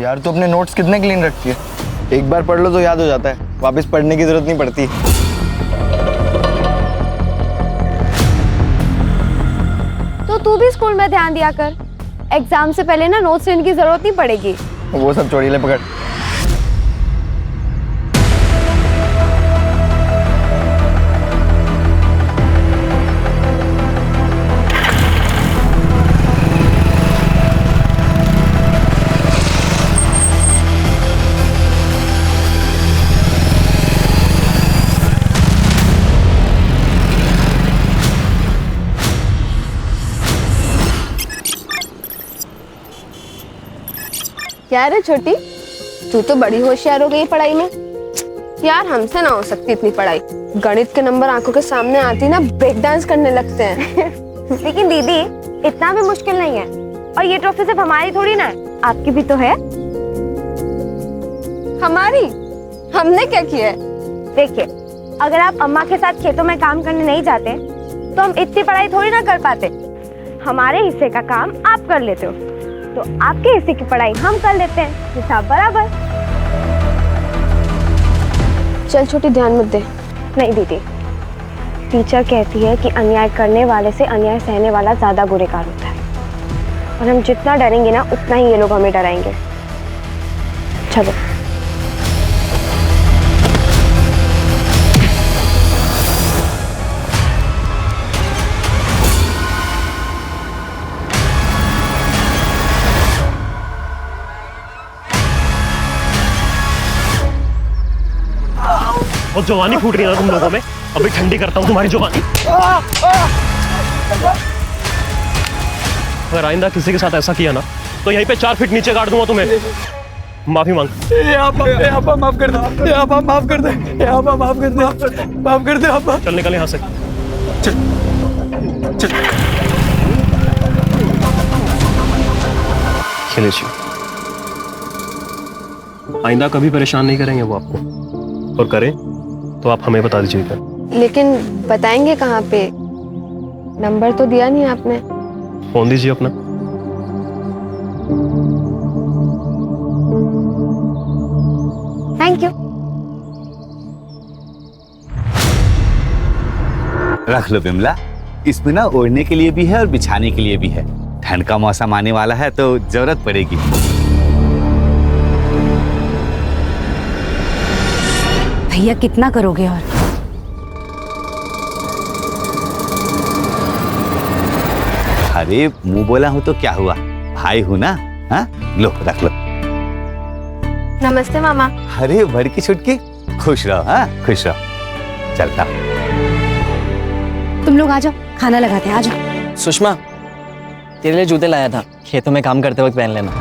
यार तू अपने नोट्स कितने क्लीन रखती है? एक बार पढ़ लो तो याद हो जाता है, वापस पढ़ने की जरूरत नहीं पड़ती। तो तू भी स्कूल में ध्यान दिया कर, एग्जाम से पहले ना नोट्स लेने की जरूरत नहीं पड़ेगी। वो सब छोड़ी, ले पकड़। क्या रे छोटी, तू तो बड़ी होशियार हो गई पढ़ाई में। यार हमसे ना हो सकती इतनी पढ़ाई। गणित के नंबर आंखों के सामने आती ना ब्रेक डांस करने लगते हैं। लेकिन दीदी इतना भी मुश्किल नहीं है, और ये ट्रॉफी सिर्फ हमारी थोड़ी ना है, आपकी भी तो है। हमारी? हमने क्या किया है? देखिए, अगर आप अम्मा के साथ खेतों में काम करने नहीं जाते तो हम इतनी पढ़ाई थोड़ी ना कर पाते। हमारे हिस्से का काम आप कर लेते हो तो आपके हिस्से की पढ़ाई हम कर लेते हैं, हिसाब बराबर। चल छोटी, ध्यान मत दे। नहीं दीदी, टीचर कहती है कि अन्याय करने वाले से अन्याय सहने वाला ज्यादा गुनहगार होता है, और हम जितना डरेंगे ना उतना ही ये लोग हमें डराएंगे। चलो। और जवानी फूट रही है ना तुम लोगों में, अभी ठंडी करता हूँ तुम्हारी जवानी। अगर आइंदा किसी के साथ ऐसा किया ना तो यहीं पे 4 फीट नीचे गाड़ दूंगा तुम्हें। माफी मांग। माफ कर दे, माफ कर दे, माफ कर दे, माफ कर दे। चल निकल यहाँ से। चल चल। खिलेश, आइंदा कभी परेशान नहीं करेंगे वो आपको, और करें तो आप हमें बता दीजिएगा। लेकिन बताएंगे कहाँ पे? नंबर तो दिया नहीं आपने। फोन दीजिए अपना। Thank you. रख लो बिमला, इसमें ना ओढ़ने के लिए भी है और बिछाने के लिए भी है। ठंड का मौसम आने वाला है तो जरूरत पड़ेगी। भैया कितना करोगे? और अरे मुंह बोला हूं तो क्या हुआ, भाई हूं ना। हाँ लो, रख लो। नमस्ते मामा। अरे बड़की छुटकी, खुश रहो। हाँ खुश रहो। चलता। तुम लोग आ जाओ, खाना लगाते हैं। आ जाओ। सुषमा, तेरे लिए जूते लाया था, खेतों में काम करते वक्त पहन लेना।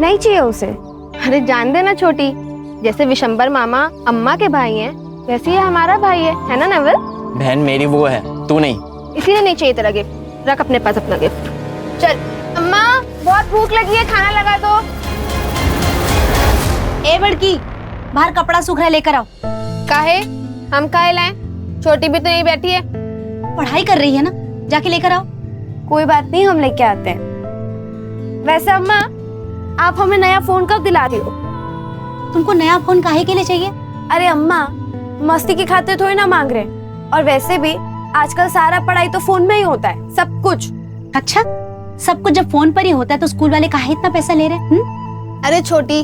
नहीं चाहिए उसे। अरे जान देना छोटी, जैसे विशंबर मामा अम्मा के भाई हैं वैसे ही हमारा भाई है ना नवल? बहन मेरी वो है, तू नहीं। इसीलिए नहीं चाहिए तेरा गिफ्ट। रख अपने पास अपना गिफ्ट। चल अम्मा, बहुत भूख लगी है, खाना लगा दो। ए बड़की, बाहर कपड़ा सूख रहा है, लेकर आओ। काहे? हम काहे लाएं? छोटी भी तो यहीं बैठी है। पढ़ाई कर रही है ना, जाके लेकर आओ। कोई बात नहीं, हम लेके आते हैं। वैसे अम्मा, आप हमें नया फोन कब दिला रही हो? तुमको नया फोन काहे के लिए चाहिए? अरे अम्मा, मस्ती की खातिर थोड़ी ना मांग रहे, और वैसे भी आजकल सारा पढ़ाई तो फोन में ही होता है, सब कुछ। अच्छा, सब कुछ जब फोन पर ही होता है तो स्कूल वाले काहे इतना पैसा ले रहे हैं? अरे छोटी,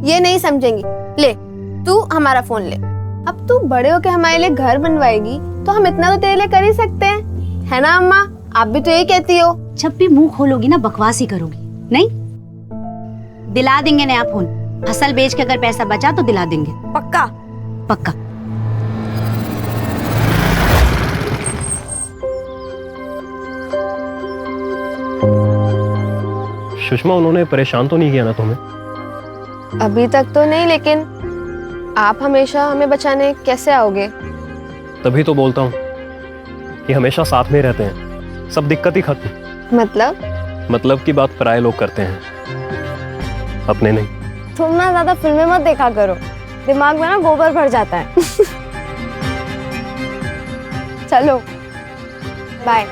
ये नहीं समझेंगी। ले, तू हमारा फोन ले। अब तू बड़े होके हमारे लिए घर बनवाएगी तो हम इतना तो तेरे लिए कर ही सकते हैं, है ना अम्मा? आप भी तो यही कहती हो। जब भी मुंह खोलोगी ना बकवास ही करोगी। नहीं, दिला देंगे नया फोन। फसल बेच के अगर पैसा बचा तो दिला देंगे। पक्का? पक्का। सुषमा, उन्होंने परेशान तो नहीं किया ना तुम्हें? अभी तक तो नहीं, लेकिन आप हमेशा हमें बचाने कैसे आओगे? तभी तो बोलता हूँ कि हमेशा साथ में रहते हैं, सब दिक्कत ही खत्म। मतलब की बात पराये लोग करते हैं, अपने नहीं। तुम ना ज्यादा फिल्में मत देखा करो, दिमाग में ना गोबर भर जाता है। चलो बाय।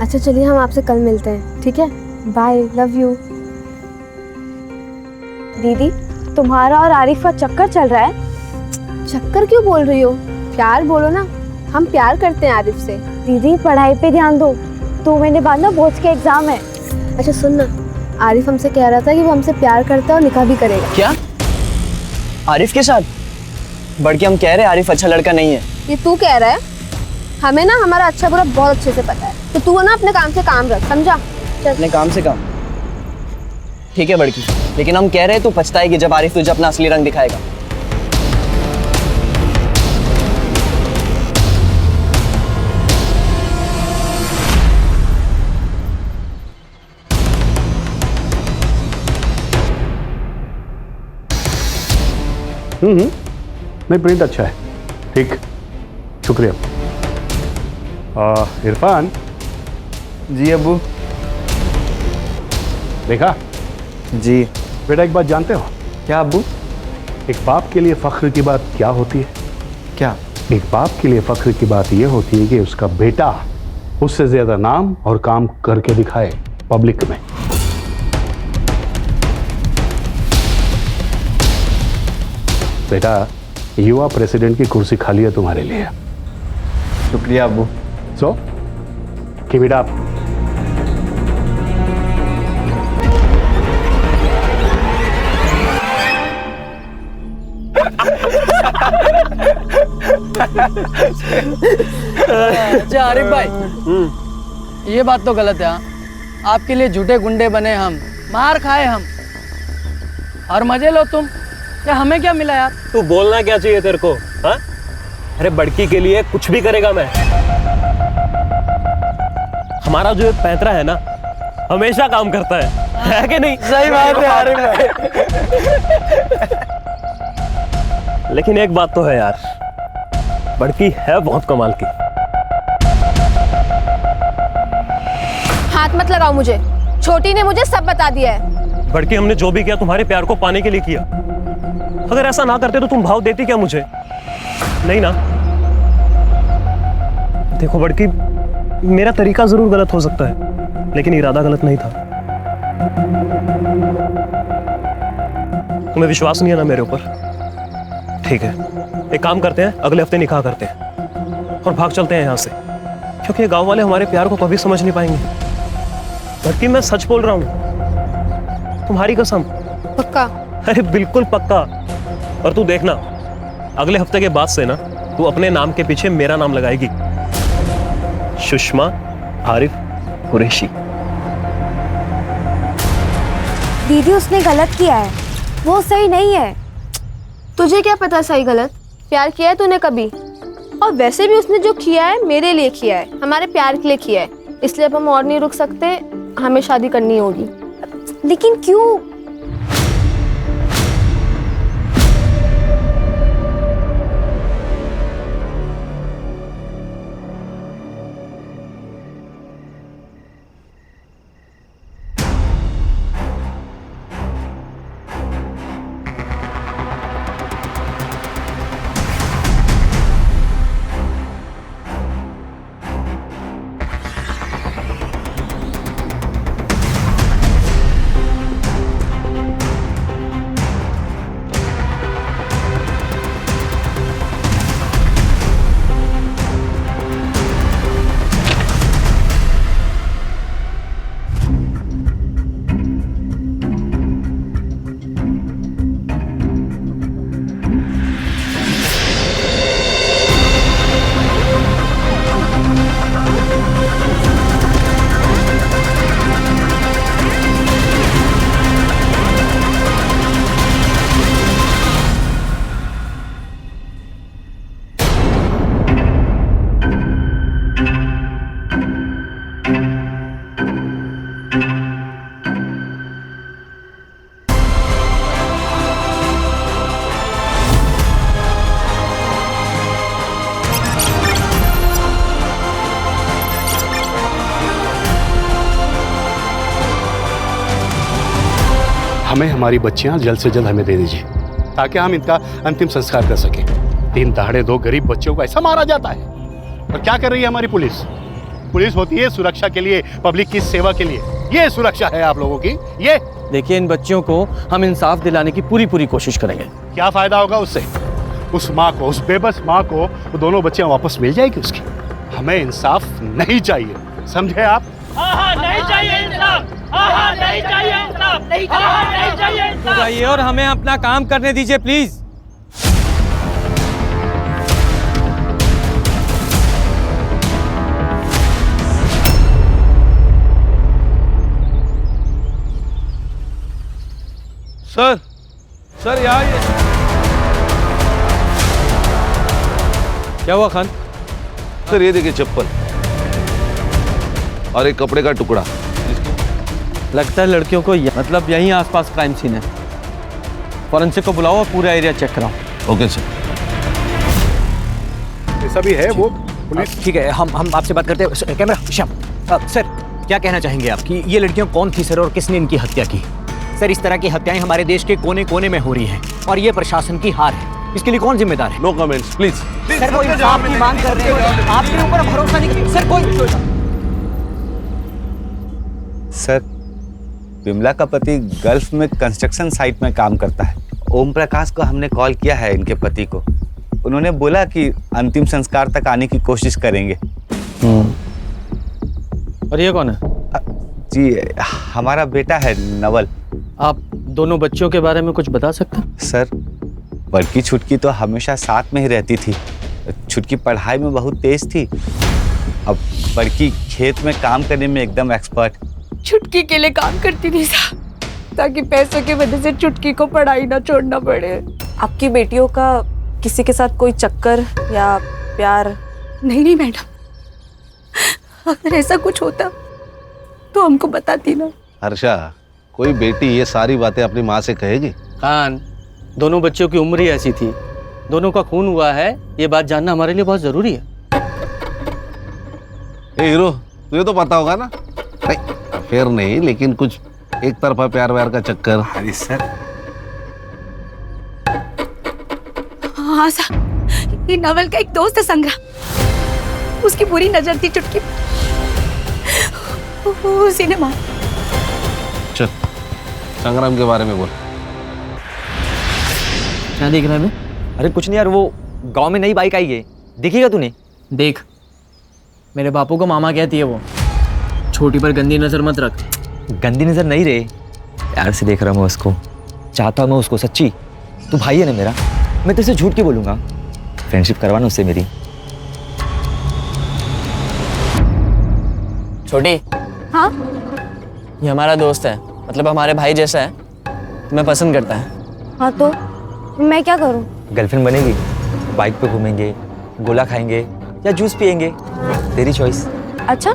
अच्छा चलिए हम आपसे कल मिलते हैं, ठीक है? Bye, love you. दीदी, तुम्हारा और आरिफ का चक्कर चल रहा है। चक्कर क्यों बोल रही हो? प्यार बोलो ना, हम प्यार करते हैं आरिफ से। दीदी पढ़ाई पे ध्यान दो, 2 महीने बाद ना बोर्ड के एग्जाम है। अच्छा सुन ना, आरिफ हमसे कह रहा था कि वो हमसे प्यार करता है और निकाह भी करेगा। क्या? आरिफ के साथ? बड़की हम कह रहे हैं आरिफ अच्छा लड़का नहीं है। ये तू कह रहा है? हमें ना हमारा अच्छा बुरा बहुत अच्छे से पता है, तो तू ना अपने काम से काम रख, समझा? चल। अपने काम से काम? ठीक है बड़की, लेकिन हम कह रहे हैं तू पछताएगी जब आरिफ तुझे अपना असली रंग दिखाएगा। नहीं, प्रिंट अच्छा है, ठीक, शुक्रिया। इरफान। जी अब्बू। देखा? जी। बेटा एक बात जानते हो? क्या अब्बू? एक बाप के लिए फख्र की बात क्या होती है? क्या? एक बाप के लिए फख्र की बात यह होती है कि उसका बेटा उससे ज्यादा नाम और काम करके दिखाए पब्लिक में। बेटा, युवा प्रेसिडेंट की कुर्सी खाली है तुम्हारे लिए। शुक्रिया अब्बू। So keep it up. अच्छा आरिफ भाई, ये बात तो गलत है। आपके लिए झूठे गुंडे बने हम, मार खाए हम, और मजे लो तुम। क्या हमें क्या मिला यार? तू बोलना क्या चाहिए तेरे को? हाँ? अरे बड़की के लिए कुछ भी करेगा मैं। हमारा जो पैतरा है ना, हमेशा काम करता है कि नहीं? सही बात है आरिफ भाई। लेकिन एक बात तो है यार, बड़की है बहुत कमाल की। हाथ मत लगाओ मुझे, छोटी ने मुझे सब बता दिया है। बड़की, हमने जो भी किया तुम्हारे प्यार को पाने के लिए किया। अगर ऐसा ना करते तो तुम भाव देती क्या मुझे? नहीं ना? देखो बड़की, मेरा तरीका जरूर गलत हो सकता है, लेकिन इरादा गलत नहीं था। तुम्हें विश्वास नहीं है ना मेरे ऊपर? ठीक है, एक काम करते हैं, अगले हफ्ते निकाह करते हैं और भाग चलते हैं यहाँ से, क्योंकि ये गांव वाले हमारे प्यार को कभी समझ नहीं पाएंगे। बड़की, मैं सच बोल रहा हूँ, तुम्हारी कसम। पक्का? अरे बिल्कुल पक्का। और तू देखना, अगले हफ्ते के बाद से ना तू अपने नाम के पीछे मेरा नाम लगाएगी, सुषमा आरिफ कुरैशी। दीदी उसने गलत किया है, वो सही नहीं है। तुझे क्या पता सही गलत? प्यार किया है तूने कभी? और वैसे भी उसने जो किया है मेरे लिए किया है, हमारे प्यार के लिए किया है, इसलिए अब हम और नहीं रुक सकते, हमें शादी करनी होगी। लेकिन क्यों? हमें हमारी बच्चियां जल्द से जल्द हमें दे दीजिए, ताकि हम इनका अंतिम संस्कार कर सकें। 3 दहाड़े 2 गरीब बच्चों को ऐसा मारा जाता है। और क्या कर रही है हमारी पुलिस? पुलिस होती है सुरक्षा के लिए, पब्लिक की सेवा के लिए। ये सुरक्षा है आप लोगों की। ये देखिए, इन बच्चियों को हम इंसाफ दिलाने की पूरी कोशिश करेंगे। क्या फायदा होगा उससे? उस माँ को, उस बेबस माँ को वो दोनों बच्चियां वापस मिल जाएगी उसकी। हमें इंसाफ नहीं चाहिए, समझे आप? नहीं चाहिए इंसाफ, नहीं चाहिए इंसाफ, नहीं चाहिए इंसाफ। जाइए और हमें अपना काम करने दीजिए प्लीज। सर यहाँ ये क्या हुआ खान? सर ये देखिए चप्पल और एक कपड़े का टुकड़ा। लगता है लड़कियों को मतलब यहीं आसपास क्राइम सीन है। फॉरेंसिक को बुलाओ और पूरा एरिया चेक कराओ। Okay sir. ये सभी है वो पुलिस। ठीक है, हम आपसे बात करते हैं। कैमरा श्याम। सर क्या कहना चाहेंगे आप कि ये लड़कियां कौन थी सर, और किसने इनकी हत्या की? सर इस तरह की हत्याएं हमारे देश के कोने कोने में हो रही हैं और ये प्रशासन की हार है। इसके लिए कौन जिम्मेदार है? No comments please. सर वो इंसाफ की मांग कर रहे हैं, आपके ऊपर भरोसा नहीं। सर कोई सर, विमला का पति गल्फ में कंस्ट्रक्शन साइट में काम करता है। ओम प्रकाश को हमने कॉल किया है इनके पति को। उन्होंने बोला कि अंतिम संस्कार तक आने की कोशिश करेंगे। और ये कौन है? जी हमारा बेटा है नवल। आप दोनों बच्चियों के बारे में कुछ बता सकते हैं? सर बड़की छुटकी तो हमेशा साथ में ही रहती थी। छुटकी पढ़ाई में बहुत तेज थी। अब बड़की खेत में काम करने में एकदम एक्सपर्ट। छुटकी के लिए काम करती थी साहब, ताकि पैसों की वजह से छुटकी को पढ़ाई ना छोड़ना पड़े। आपकी बेटियों का किसी के साथ कोई चक्कर या प्यार? नहीं मैडम, अगर ऐसा कुछ होता तो हमको बताती ना। हर्षा, कोई बेटी ये सारी बातें अपनी माँ से कहेगी? खान, दोनों बच्चों की उम्र ही ऐसी थी, दोनों का खून हुआ है, ये बात जानना हमारे लिए बहुत जरूरी है। ए हीरो, तुझे तो पता होगा ना? नहीं, अफेयर नहीं, लेकिन कुछ एक तरफा प्यार व्यार का चक्कर। अरे सर। हाँ साहब, ये नवल का एक दोस्त है संग्राम, उसकी बुरी नजर थी चुटकी, उसी ने मार। चल संग्राम के बारे में बोल। क्या देख रहा है? अरे कुछ नहीं यार, वो गांव में नई बाइक आई है, देखिएगा तूने? देख, मेरे बापू को मामा कहती है वो। छोटी पर गंदी नजर मत रख। गंदी नजर नहीं रे, प्यार से देख रहा हूँ मैं उसको, चाहता हूँ मैं उसको। सच्ची, तू भाई है ना मेरा, मैं तुझसे झूठ क्यों बोलूँगा? फ्रेंडशिप करवाना उससे मेरी। छोटी। हाँ ये हमारा दोस्त है, मतलब हमारे भाई जैसा है, तुम्हें पसंद करता है। हाँ तो मैं क्या करूँ? गर्लफ्रेंड बनेगी, बाइक पे घूमेंगे, गोला खाएंगे या जूस पियेंगे, तेरी चॉइस। अच्छा,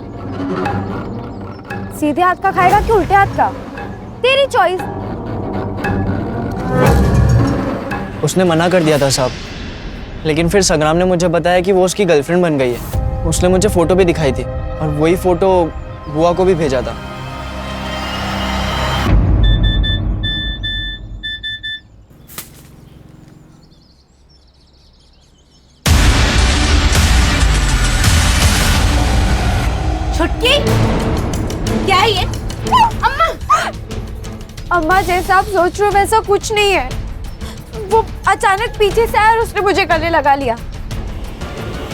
सीधे हाथ का खाएगा कि उल्टे हाथ का? तेरी चॉइस। उसने मना कर दिया था साहब, लेकिन फिर संग्राम ने मुझे बताया कि वो उसकी गर्लफ्रेंड बन गई है। उसने मुझे फोटो भी दिखाई थी और वही फोटो बुआ को भी भेजा था। छुटकी, क्या है ये? अम्मा! अम्मा जैसा आप सोच रहे हो वैसा कुछ नहीं है। वो अचानक पीछे से आया और उसने मुझे गले लगा लिया।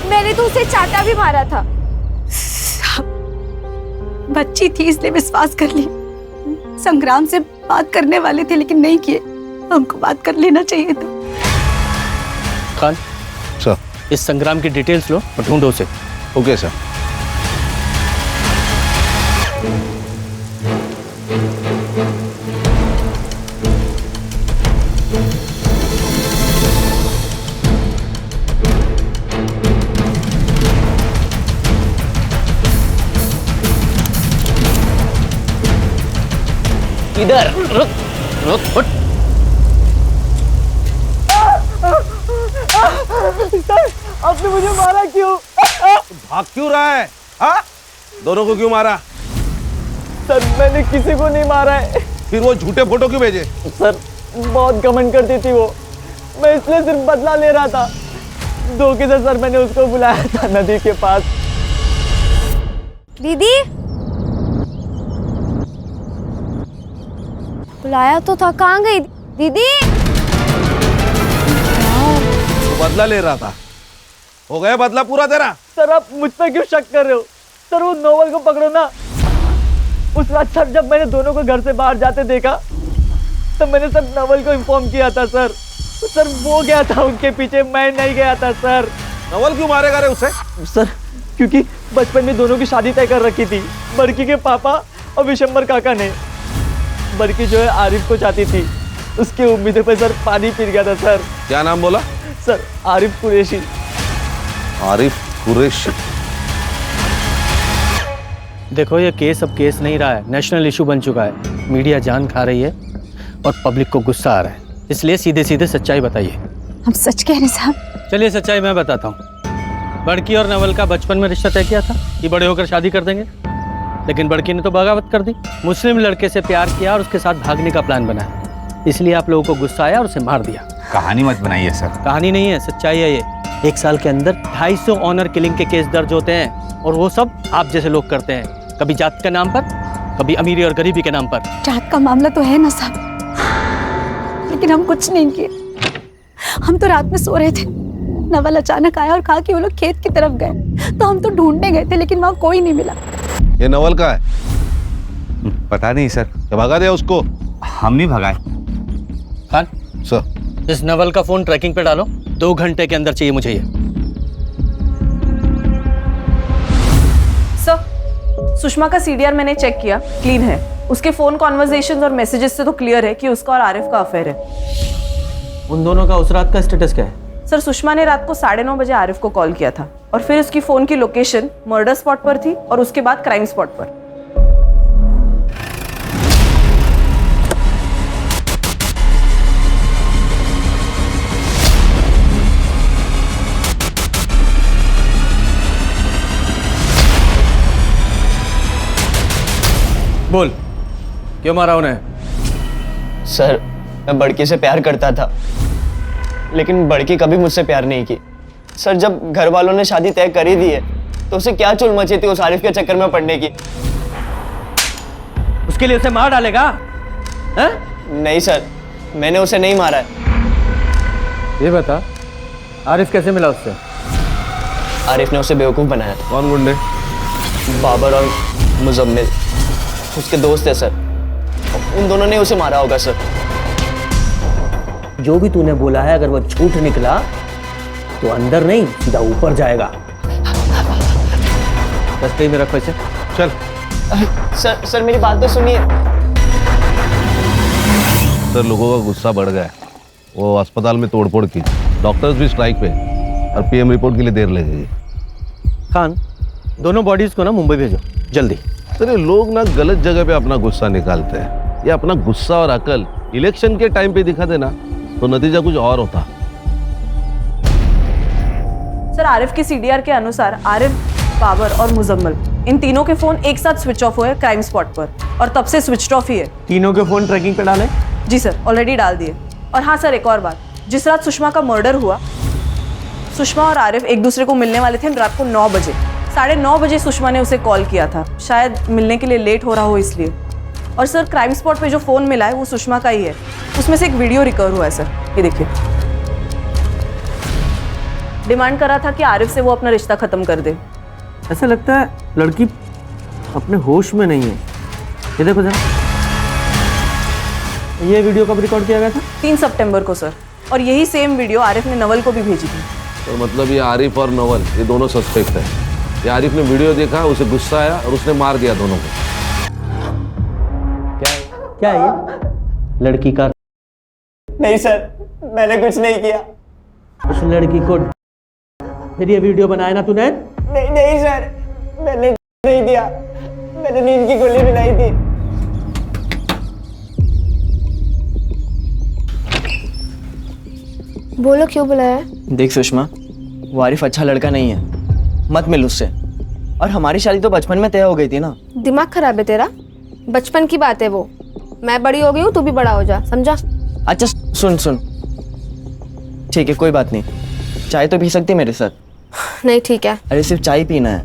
मैंने तो उसे चाटा भी मारा था। बच्ची थी इसलिए विश्वास कर ली। संग्राम से बात करने वाले थे लेकिन नहीं किए। हमको बात कर लेना चाहिए था। खान सर, इस संग्राम की डिटेल्स लो और ढूंढो उसे। Okay sir. इधर रुक रुक उठ। आपने मुझे मारा क्यों? भाग क्यों रहा है? हाँ? दोनों को क्यों मारा? सर मैंने किसी को नहीं मारा है। फिर वो झूठे फोटो क्यों भेजे? सर बहुत घमंड करती थी वो, मैं इसलिए सिर्फ बदला ले रहा था। धोखे से सर मैंने उसको बुलाया था नदी के पास। दीदी बुलाया तो था, कहाँ गई दीदी? तो बदला ले रहा था, हो गया बदला पूरा तेरा। सर आप मुझ पर क्यों शक कर रहे हो? सर वो नोवेल को पकड़ो ना। उस रात सर जब मैंने दोनों को घर से बाहर जाते देखा तब मैंने सर नोवेल को इन्फॉर्म किया था सर। सर वो गया था उनके पीछे, मैं नहीं गया था सर। नवल क्यों मारेगा रे उसे? सर क्योंकि बचपन में दोनों की शादी तय कर रखी थी, बड़की के पापा और विशंबर काका ने। बड़की जो है आरिफ को चाहती थी, उसकी उम्मीदों पे सर पानी फिर गया था सर। क्या नाम बोला? सर आरिफ कुरैशी। आरिफ कुरैशी। देखो ये केस अब केस नहीं रहा है, नेशनल इशू बन चुका है। मीडिया जान खा रही है और पब्लिक को गुस्सा आ रहा है, इसलिए सीधे सीधे सच्चाई बताइए। हम सच कह रहे साहब। चलिए सच्चाई मैं बताता हूँ। बड़की और नवल का बचपन में रिश्ता तय किया था कि बड़े होकर शादी कर देंगे, लेकिन बड़की ने तो बगावत कर दी, मुस्लिम लड़के से प्यार किया और उसके साथ भागने का प्लान बनाया। इसलिए आप लोगों को गुस्सा आया और उसे मार दिया। कहानी मत बनाइए सर। कहानी नहीं है, सच्चाई है ये। 1 साल के अंदर 250 ऑनर किलिंग के केस दर्ज होते हैं और वो सब आप जैसे लोग करते हैं, कभी जात के नाम पर, कभी अमीरी और गरीबी के नाम पर। जात का मामला तो है ना साहब, लेकिन हम कुछ नहीं किए। हम तो रात में सो रहे थे, नवल अचानक आया और कहा कि वो लोग खेत की तरफ गए, तो हम तो ढूंढने गए थे लेकिन वहाँ कोई नहीं मिला। ये नवल का है? पता नहीं सर। क्या भगा दिया उसको? हम नहीं भगाए। खान सर, इस नवल का फोन ट्रैकिंग पे डालो, 2 घंटे के अंदर चाहिए मुझे ये। सर सुषमा का सीडीआर मैंने चेक किया, क्लीन है। उसके फोन कॉन्वर्सेशंस और मैसेजेस से तो क्लियर है कि उसका और आरिफ का अफेयर है। उन दोनों का उस रात का स्टेटस क्या है? सर सुषमा ने रात को 9:30 बजे आरिफ को कॉल किया था और फिर उसकी फोन की लोकेशन मर्डर स्पॉट पर थी और उसके बाद क्राइम स्पॉट पर। बोल, क्यों मारा उन्हें? सर मैं बड़की से प्यार करता था, लेकिन बड़की कभी मुझसे प्यार नहीं की। सर जब घर वालों ने शादी तय कर ही दी है तो उसे क्या चुल मची थी उस आरिफ के चक्कर में पड़ने की। उसके लिए उसे मार डालेगा? हैं? नहीं सर, मैंने उसे नहीं मारा है। ये बता, आरिफ कैसे मिला उससे? आरिफ ने उसे बेवकूफ़ बनाया था। कौन गुंडे? बाबर और मुजम्मिल उसके दोस्त है सर, उन दोनों ने उसे मारा होगा सर। जो भी तूने बोला है अगर वो झूठ निकला तो अंदर नहीं सीधा ऊपर जाएगा। दस्ते में रखो इसे। चल। सर मेरी बात तो सुनिए। सर लोगों का गुस्सा बढ़ गया है, वो अस्पताल में तोड़फोड़ की, डॉक्टर्स भी स्ट्राइक पे और पीएम रिपोर्ट के लिए देर लगेगी। खान दोनों बॉडीज को ना मुंबई भेजो जल्दी। सर ये लोग ना गलत जगह पे अपना गुस्सा निकालते हैं। ये अपना गुस्सा और अकल इलेक्शन के टाइम पे दिखा देना तो नतीजा कुछ और होता। सर आरिफ के सीडीआर के अनुसार आरिफ, बाबर और मुजम्मिल इन तीनों के फोन एक साथ स्विच ऑफ हुए क्राइम स्पॉट पर और तब से स्विच ऑफ ही है। तीनों के फोन ट्रैकिंग पे डाले? जी सर ऑलरेडी डाल दिए। और हाँ सर एक और बात, जिस रात सुषमा का मर्डर हुआ सुषमा और आरिफ एक दूसरे को मिलने वाले थे रात को 9 बजे। 9:30 बजे सुषमा ने उसे कॉल किया था, शायद मिलने के लिए लेट हो रहा हो इसलिए। और सर क्राइम स्पॉट पे जो फ़ोन मिला है वो सुषमा का ही है, उसमें से एक वीडियो रिकवर हुआ है सर, ये देखिए। डिमांड करा था कि आरिफ से वो अपना रिश्ता ख़त्म कर दे। ऐसा लगता है लड़की अपने होश में नहीं है। ये देखो जरा, ये वीडियो कब रिकॉर्ड किया गया था? 3 सितंबर को सर, और यही सेम वीडियो आरिफ ने नवल को भी भेजी थी। तो मतलब ये आरिफ और नवल ये दोनों सस्पेक्ट है। ये आरिफ ने वीडियो देखा, उसे गुस्सा आया और उसने मार दिया दोनों को। क्या है ये? लड़की का? नहीं सर, मैंने कुछ नहीं किया। उस लड़की को फिर ये वीडियो बनाया ना तूने? नहीं सर, मैंने नहीं दिया, मैंने नींद की गोली बनाई थी। बोलो क्यों बुलाया? देख सुषमा, वो आरिफ अच्छा लड़का नहीं है, मत मिल उससे। और हमारी शादी तो बचपन में तय हो गई थी ना। दिमाग खराब है तेरा? बचपन की बात है वो, मैं बड़ी हो गई हूँ, तू भी बड़ा हो जा, समझा? अच्छा सुन, ठीक है कोई बात नहीं, चाय तो पी सकती है मेरे साथ? नहीं ठीक है। अरे सिर्फ चाय पीना है।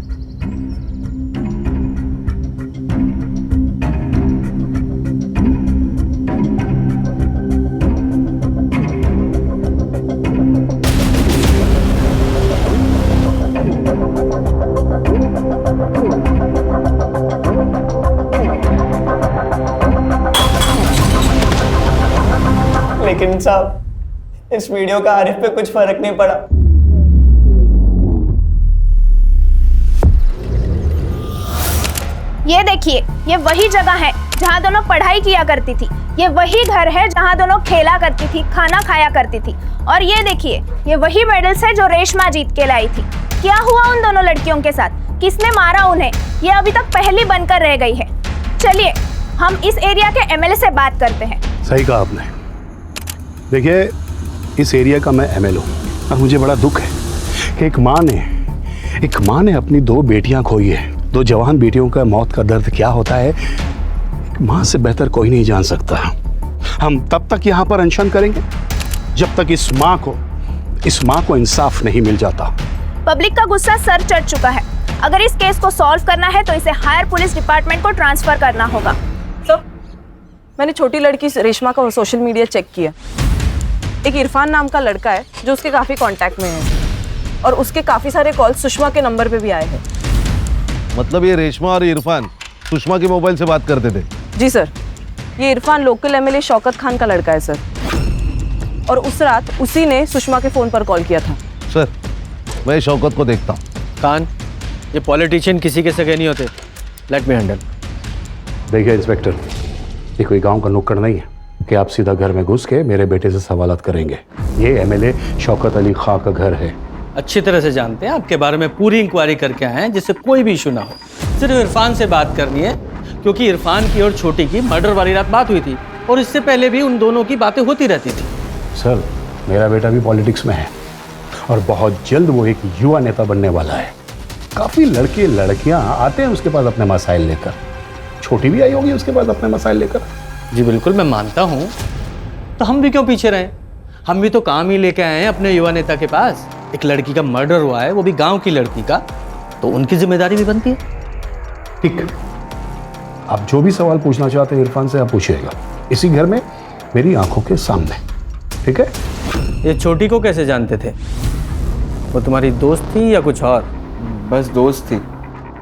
लेकिन साहब इस वीडियो का आरिफ पे कुछ फर्क नहीं पड़ा। ये देखिए, ये वही जगह है जहाँ दोनों पढ़ाई किया करती थी। ये वही घर है जहाँ दोनों खेला करती थी, खाना खाया करती थी। और ये देखिए, ये वही मेडल्स है जो रेशमा जीत के लाई थी। क्या हुआ उन दोनों लड़कियों के साथ? किसने मारा उन्हें? ये अभी तक पहेली बनकर रह गई है। चलिए हम इस एरिया के एमएलए से बात करते हैं। सही कहा आपने। देखिए, इस एरिया का मैं एमएलए हूँ और मुझे बड़ा दुख है कि एक माँ ने अपनी 2 बेटियां खोई है। 2 जवान बेटियों का मौत का दर्द क्या होता है, एक माँ से बेहतर कोई नहीं जान सकता। हम तब तक यहाँ पर अनशन करेंगे जब तक इस माँ को इंसाफ नहीं मिल जाता। पब्लिक का गुस्सा सर चढ़ चुका है। अगर इस केस को सॉल्व करना है तो इसे हायर पुलिस डिपार्टमेंट को ट्रांसफर करना होगा। सर, मैंने छोटी लड़की रेशमा का सोशल मीडिया चेक किया। एक इरफान नाम का लड़का है जो उसके काफी कांटेक्ट में है और उसके काफी सारे कॉल सुषमा के नंबर पे भी आए हैं। मतलब ये रेशमा और इरफान सुषमा के मोबाइल से बात करते थे? जी सर, ये इरफान लोकल एमएलए शौकत खान का लड़का है सर, और उस रात उसी ने सुषमा के फोन पर कॉल किया था। सर, मैं शौकत को देखता हूँ। खान, ये पॉलिटिशियन किसी के सगे नहीं होते। Let me handle. देखिए इंस्पेक्टर, ये कोई गांव का नुक्कड़ नहीं है कि आप सीधा घर में घुस के मेरे बेटे से सवालात करेंगे। ये एमएलए शौकत अली खां का घर है। अच्छी तरह से जानते हैं, आपके बारे में पूरी इंक्वायरी करके आए हैं जिससे कोई भी इशू ना हो। सिर्फ इरफान से बात करनी है क्योंकि इरफान की और छोटी की मर्डर वाली रात बात हुई थी और इससे पहले भी उन दोनों की बातें होती रहती थी। सर, मेरा बेटा भी पॉलिटिक्स में है और बहुत जल्द वो एक युवा नेता बनने वाला है। काफी लड़के लड़कियां आते हैं उसके पास अपने मसाइल लेकर। छोटी भी आई होगी उसके पास अपने मसाइल लेकर। जी बिल्कुल, मैं मानता हूँ। तो हम भी क्यों पीछे रहे? हम भी तो काम ही लेके आए हैं अपने युवा नेता के पास। एक लड़की का मर्डर हुआ है, वो भी गांव की लड़की का, तो उनकी जिम्मेदारी भी बनती है। ठीक, आप जो भी सवाल पूछना चाहते हैं इरफान से आप पूछिएगा, इसी घर में मेरी आंखों के सामने। ठीक है? ये छोटी को कैसे जानते थे? वो तुम्हारी दोस्त थी या कुछ और? बस दोस्त थी।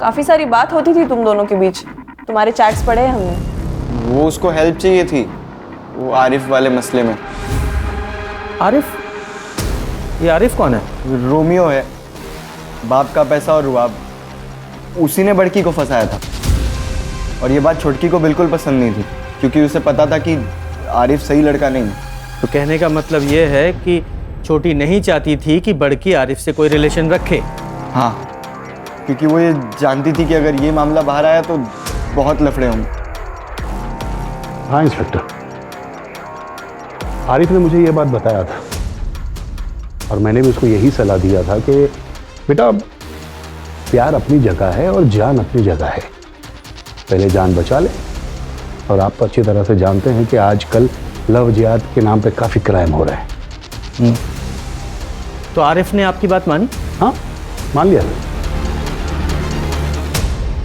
काफी सारी बात होती थी तुम दोनों के बीच, तुम्हारे चैट्स पढ़े हैं हमने। वो उसको हेल्प चाहिए थी, वो आरिफ वाले मसले में। आरिफ? ये आरिफ कौन है? रोमियो है, बाप का पैसा और रुआब। उसी ने बड़की को फंसाया था और ये बात छोटकी को बिल्कुल पसंद नहीं थी क्योंकि उसे पता था कि आरिफ सही लड़का नहीं है। तो कहने का मतलब ये है कि छोटी नहीं चाहती थी कि बड़की आरिफ से कोई रिलेशन रखे। हाँ, क्योंकि वो ये जानती थी कि अगर ये मामला बाहर आया तो बहुत लफड़े होंगे। हाँ इंस्पेक्टर, आरिफ ने मुझे ये बात बताया था और मैंने भी उसको यही सलाह दिया था कि बेटा, प्यार अपनी जगह है और जान अपनी जगह है। पहले जान बचा ले। और आप तो अच्छी तरह से जानते हैं कि आजकल लव जिहाद के नाम पे काफ़ी क्राइम हो रहे हैं। तो आरिफ ने आपकी बात मानी? हाँ, मान लिया।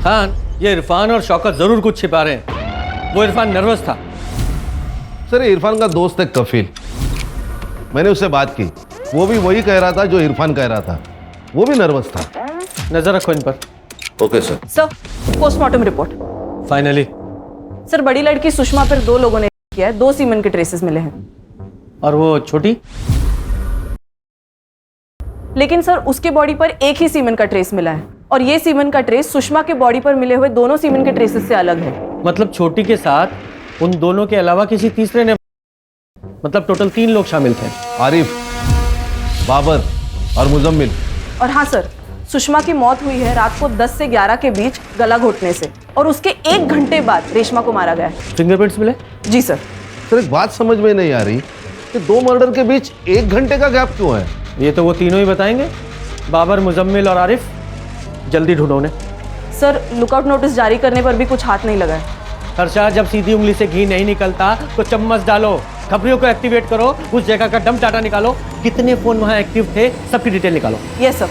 खान, ये इरफान और शौकत जरूर कुछ छिपा रहे हैं। वो इरफान नर्वस था। सर, इरफान का दोस्त है कफील, मैंने उससे बात की। वो भी वही कह रहा था जो इरफान कह रहा था। वो भी नर्वस था। नजर रखो इन पर। Okay sir. Sir, postmortem report. Finally sir, बड़ी लड़की सुषमा पर 2 लोगों ने किया है, 2 सीमेन के ट्रेसेस मिले हैं। और वो छोटी? लेकिन सर, उसके बॉडी पर एक ही सीमेन का ट्रेस मिला है और ये सीमेन का ट्रेस सुषमा के बॉडी पर मिले हुए दोनों सीमेन के ट्रेसेस से अलग है। मतलब छोटी के साथ उन दोनों के अलावा किसी तीसरे ने, मतलब टोटल 3 लोग शामिल थे। आरिफ, बाबर और मुजम्मिल। और हाँ सर, सुषमा की मौत हुई है रात को 10 से 11 के बीच गला घोटने से और उसके 1 घंटे बाद रेशमा को मारा गया है। फिंगरप्रिंट्स मिले? जी सर। सर, एक बात समझ में नहीं आ रही कि 2 मर्डर के बीच 1 घंटे का गैप क्यों है? ये तो वो तीनों ही बताएंगे, बाबर, मुजम्मिल और आरिफ। जल्दी ढूंढो उन्हें। सर, लुकआउट नोटिस जारी करने पर भी कुछ हाथ नहीं लगा है। हर्षा, जब सीधी उंगली से घी नहीं निकलता तो चम्मच डालो, खबरियों को एक्टिवेट करो, उस जगह का डम डाटा निकालो, कितने फोन वहां एक्टिव थे सबकी डिटेल निकालो। Yes sir.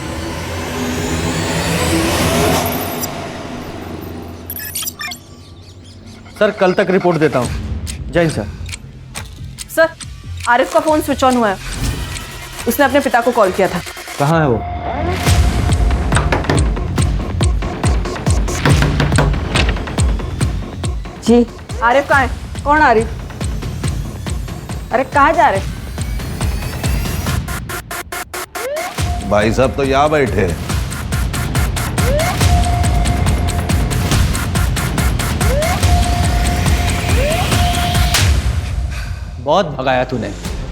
सर, कल तक रिपोर्ट देता हूँ। जय हिंद सर। सर, आरिफ का फोन स्विच ऑन हुआ है, उसने अपने पिता को कॉल किया था। कहाँ है वो? जी। आरिफ कहाँ है? कौन आरिफ? अरे कहाँ जा रहे? भाई साहब तो यहाँ बैठे हैं। बहुत भगाया तूने।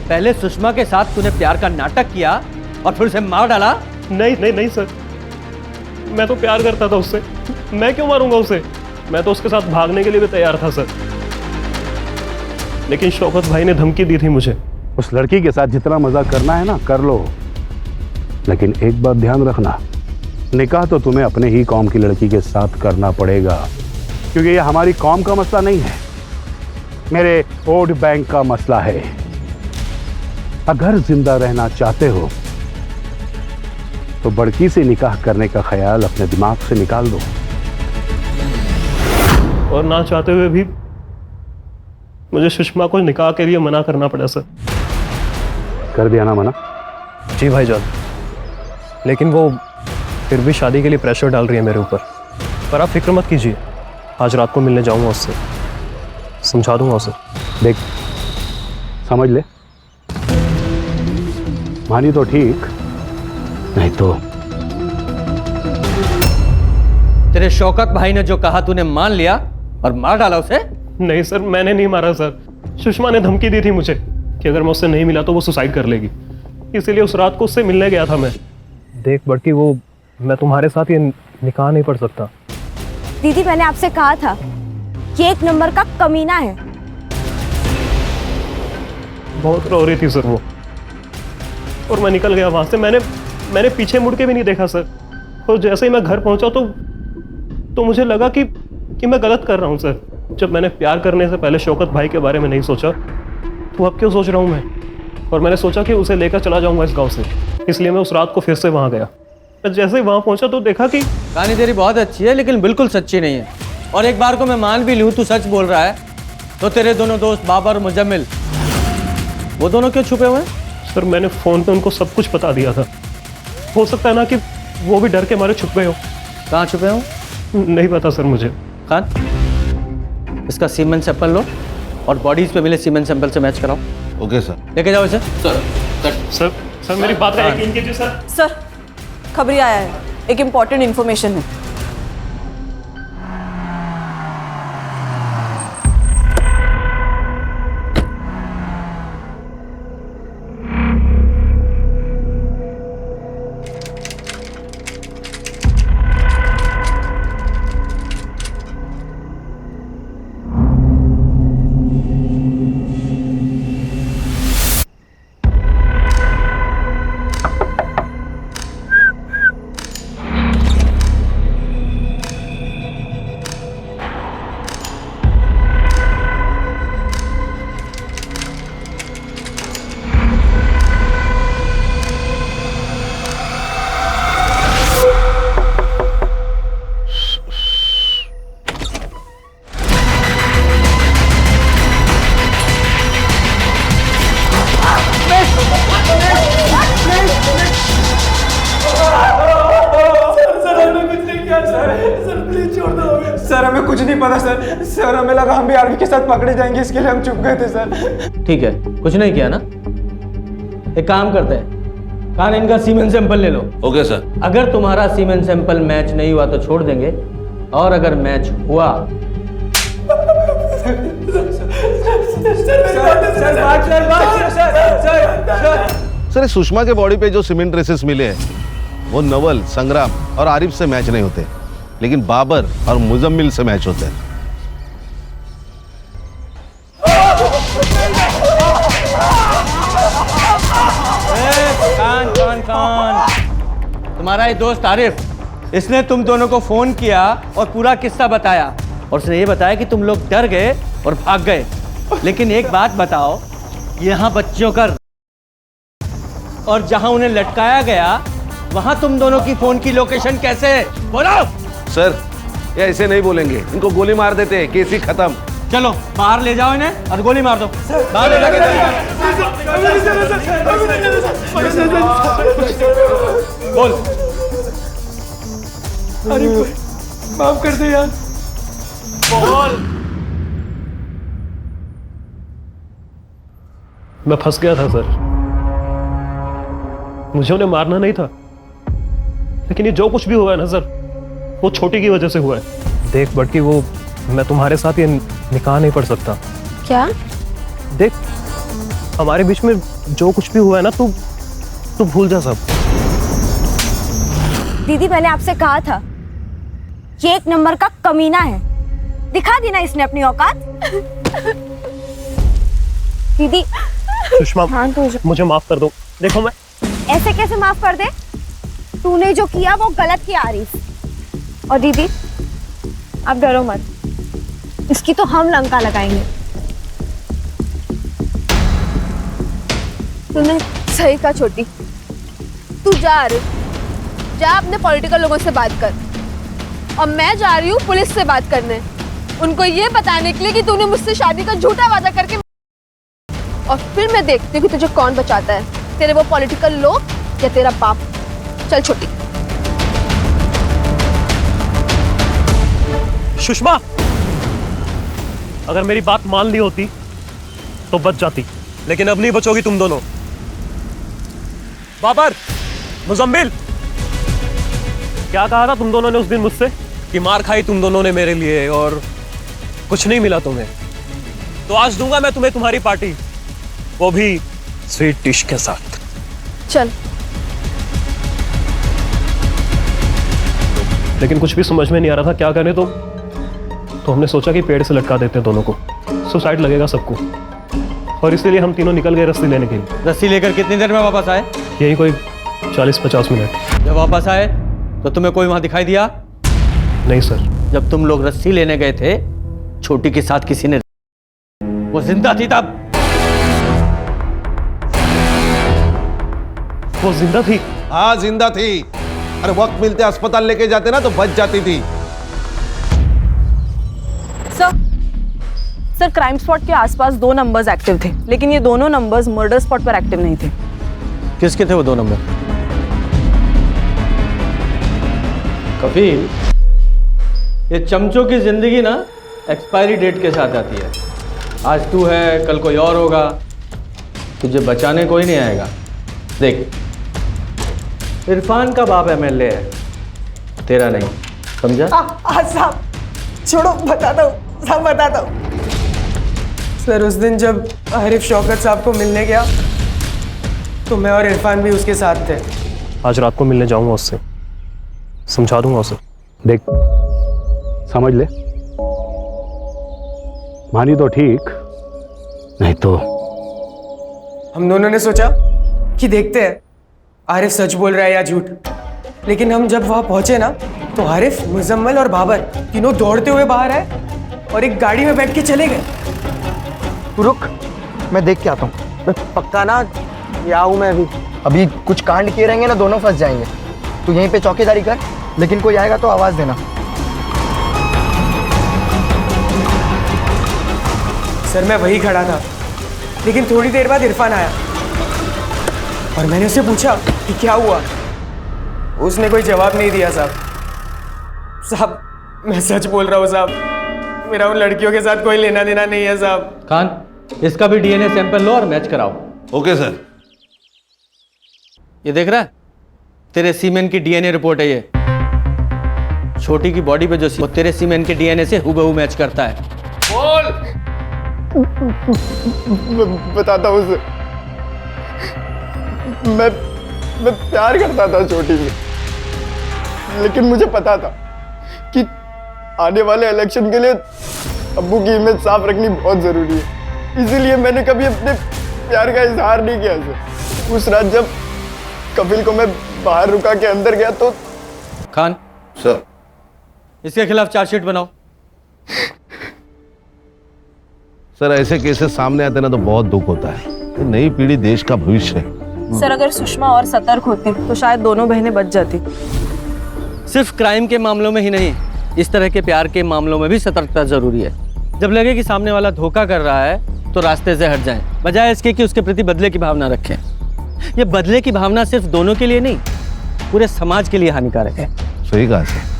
पहले सुषमा के साथ तूने प्यार का नाटक किया और फिर उसे मार डाला। नहीं नहीं नहीं सर, मैं तो प्यार करता था उससे, मैं क्यों मारूंगा उसे? मैं तो उसके साथ भागने के लिए भी तैयार था सर, लेकिन शौकत भाई ने धमकी दी थी मुझे। उस लड़की के साथ जितना मजा करना है ना कर लो, लेकिन एक बात ध्यान रखना, निकाह तो तुम्हें अपने ही कौम की लड़की के साथ करना पड़ेगा, क्योंकि ये हमारी कौम का मसला नहीं है, मेरे वोट बैंक का मसला है। अगर जिंदा रहना चाहते हो तो बड़की से निकाह करने का ख्याल अपने दिमाग से निकाल दो। और ना चाहते हुए भी मुझे सुषमा को निकाह के लिए मना करना पड़ा सर। कर दिया ना मना? जी भाईजान, लेकिन वो फिर भी शादी के लिए प्रेशर डाल रही है मेरे ऊपर। पर आप फिक्र मत कीजिए, आज रात को मिलने जाऊंगा उससे, समझा दूंगा उसे। देख समझ ले, मानी तो ठीक, नहीं तो तेरे शौकत भाई ने जो कहा तूने मान लिया और मार डाला उसे? नहीं सर, मैंने नहीं मारा सर, सुषमा ने धमकी दी थी मुझे कि अगर मैं उससे नहीं मिला तो वो सुसाइड कर लेगी, इसीलिए उस रात को उससे मिलने गया था मैं। देख बड़की, वो मैं तुम्हारे साथ ये निकाह नहीं पढ़ सकता। दीदी मैंने आपसे कहा था कि एक नंबर का कमीना है। बहुत रो रही थी सर वो, और मैं निकल गया वहां से। मैंने पीछे मुड़ के भी नहीं देखा सर, और जैसे ही मैं घर पहुंचा तो मुझे लगा कि मैं गलत कर रहा हूं सर। जब मैंने प्यार करने से पहले शौकत भाई के बारे में नहीं सोचा तो अब क्यों सोच रहा हूं मैं? और मैंने सोचा कि उसे लेकर चला जाऊंगा इस गांव से, इसलिए मैं उस रात को फिर से वहां गया। मैं जैसे ही वहां पहुंचा तो देखा कि कहानी तेरी बहुत अच्छी है लेकिन बिल्कुल सच्ची नहीं है। और एक बार को मैं मान भी लूं तू सच बोल रहा है, तो तेरे दोनों दोस्त बाबर और मुजम्मिल, वो दोनों क्यों छुपे हुए हैं? सर मैंने फोन पे उनको सब कुछ बता दिया था, हो सकता है ना कि वो भी डर के मारे छुप गए हो। कहाँ छुपे हो? नहीं पता सर मुझे। खान, इसका सीमेन सैंपल लो और बॉडीज पे मिले सीमेन सैंपल से मैच कराओ। Okay sir. लेके जाओ इसे। सर मेरी बात का यकीन कीजिए सर। सर खबरी आया है, एक इम्पॉर्टेंट इन्फॉर्मेशन है। सर हमें कुछ नहीं पता सर। सर हमें लगा हम भी आर्मी के साथ पकड़े जाएंगे, इसके लिए हम चुप गए थे सर। ठीक है, कुछ नहीं किया ना। एक काम करते हैं, कान इनका सीमेन सैंपल ले लो। Okay sir. अगर तुम्हारा सीमेन सैंपल मैच नहीं हुआ तो छोड़ देंगे, और अगर मैच हुआ सर सुषमा के बॉडी पे जो सीमेंट ट्रेसेस मिले हैं वो नवल, संग्राम और आरिफ से मैच नहीं होते, लेकिन बाबर और मुजम्मिल से मैच होते हैं। कान तुम्हारा ये दोस्त आरिफ, इसने तुम दोनों को फोन किया और पूरा किस्सा बताया, और उसने ये बताया कि तुम लोग डर गए और भाग गए। लेकिन एक बात बताओ, यहाँ बच्चों का और जहां उन्हें लटकाया गया वहां तुम दोनों की फोन की लोकेशन कैसे है? बोलो। सर ये ऐसे नहीं बोलेंगे, इनको गोली मार देते हैं, केस ही खत्म। चलो बाहर ले जाओ इन्हें और गोली मार दो। बाहर ले जाके बोल। अरे माफ कर दे यार। बोल। मैं फंस गया था सर। मुझे उन्हें मारना नहीं था, लेकिन ये जो कुछ भी हुआ है ना सर, वो छोटी की वजह से हुआ है। देख बड़की, वो मैं तुम्हारे साथ ये निकाह नहीं पढ़ सकता। क्या? देख, हमारे बीच में जो कुछ भी हुआ है ना, तू भूल जा सब। दीदी मैंने आपसे कहा था ये एक नंबर का कमीना है, दिखा दी ना इसने अपनी औकात। दीदी सुषमा, मुझे माफ कर दो। देखो मैं ऐसे कैसे माफ कर दे? तूने जो किया वो गलत किया आरिफ। और दीदी आप डरो मत, इसकी तो हम लंका लगाएंगे। तूने सही कहा छोटी। तू जा आरिफ, जा अपने पॉलिटिकल लोगों से बात कर, और मैं जा रही हूँ पुलिस से बात करने, उनको ये बताने के लिए कि तूने मुझसे शादी का झूठा वादा करके, और फिर मैं देखती हूँ कि तुझे कौन बचाता है, तेरे वो पॉलिटिकल लोग या तेरा बाप। चल छोटी। सुषमा, अगर मेरी बात मान ली होती तो बच जाती, लेकिन अब नहीं बचोगी तुम दोनों। बाबर, मुजम्मिल, क्या कहा था तुम दोनों ने उस दिन मुझसे कि मार खाई तुम दोनों ने मेरे लिए और कुछ नहीं मिला तुम्हें? तो आज दूंगा मैं तुम्हें तुम्हारी पार्टी, वो भी स्वीट डिश के साथ। चल। लेकिन कुछ भी समझ में नहीं आ रहा था क्या करें, तो हमने सोचा कि पेड़ से लटका देते हैं दोनों को, सुसाइड लगेगा सबको, और इसीलिए हम तीनों निकल गए रस्सी लेने के लिए। रस्सी लेकर कितनी देर में वापस आए? यही कोई 40-50 मिनट। जब वापस आए तो तुम्हें कोई वहां दिखाई दिया? नहीं सर। जब तुम लोग रस्सी लेने गए थे, छोटी के साथ किसी ने, वो जिंदा थी तब? वो जिंदा थी? हाँ जिंदा थी। अरे वक्त मिलते अस्पताल लेके जाते ना तो बच जाती थी। सर क्राइम स्पॉट के आसपास 2 नंबर्स एक्टिव थे, लेकिन ये दोनों नंबर्स मर्डर स्पॉट पर एक्टिव नहीं थे। किसके थे वो 2 नंबर? कपिल, ये चमचों की जिंदगी ना एक्सपायरी डेट के साथ आती है। आज तू है, कल कोई और होगा, तुझे बचाने कोई नहीं आएगा। देख, इरफान का बाप एमएलए है, तेरा नहीं, समझा? साहब छोड़ो, बताता हूँ साहब, बताता हूँ। सर उस दिन जब आरिफ शौकत साहब को मिलने गया तो मैं और इरफान भी उसके साथ थे। आज रात को मिलने जाऊंगा उससे, समझा दूंगा उसे। देख, समझ ले, मानी तो ठीक, नहीं तो। हम दोनों ने सोचा कि देखते हैं आरिफ सच बोल रहा है या झूठ, लेकिन हम जब वहां पहुंचे ना तो आरिफ, मुजम्मिल और बाबर तीनों दौड़ते हुए बाहर आए और एक गाड़ी में बैठ के चले गए। तू रुक, मैं देख के आता हूँ। पक्का ना? या हूँ मैं अभी कुछ कांड किए रहेंगे ना, दोनों फंस जाएंगे। तू यहीं पे चौकीदारी कर, लेकिन कोई आएगा तो आवाज देना। सर मैं वही खड़ा था, लेकिन थोड़ी देर बाद इरफान आया और मैंने उससे पूछा कि क्या हुआ। उसने कोई जवाब नहीं दिया। साहब मैं सच बोल रहा हूँ साहब, मेरा उन लड़कियों के साथ कोई लेना देना नहीं है साहब। खान, इसका भी डीएनए सैंपल लो और मैच कराओ। Okay sir. ये देख रहा है, तेरे सीमेन की डीएनए रिपोर्ट है ये। छोटी की बॉडी पे जो वो तेरे सीमेन के डीएनए से हुबहू मैच करता है। बोल। बताता हूँ उसे, मैं प्यार करता था छोटी से, लेकिन मुझे पता था कि आने वाले इलेक्शन के लिए अब्बू की इमेज साफ रखनी बहुत जरूरी है, इसीलिए मैंने कभी अपने प्यार का इजहार नहीं किया उसे। उस रात जब कपिल को मैं बाहर रुका के अंदर गया तो। खान सर, इसके खिलाफ चार्जशीट बनाओ। सर ऐसे केसेस सामने आते ना तो बहुत दुख होता है। ये नई पीढ़ी देश का भविष्य है। सर अगर सुषमा और सतर्क होती तो शायद दोनों बहनें बच जाती। सिर्फ क्राइम के मामलों में ही नहीं, इस तरह के प्यार के मामलों में भी सतर्कता जरूरी है। जब लगे कि सामने वाला धोखा कर रहा है तो रास्ते से हट जाएं, बजाय इसके कि उसके प्रति बदले की भावना रखें। ये बदले की भावना सिर्फ दोनों के लिए नहीं, पूरे समाज के लिए हानिकारक है। सही कहा सर।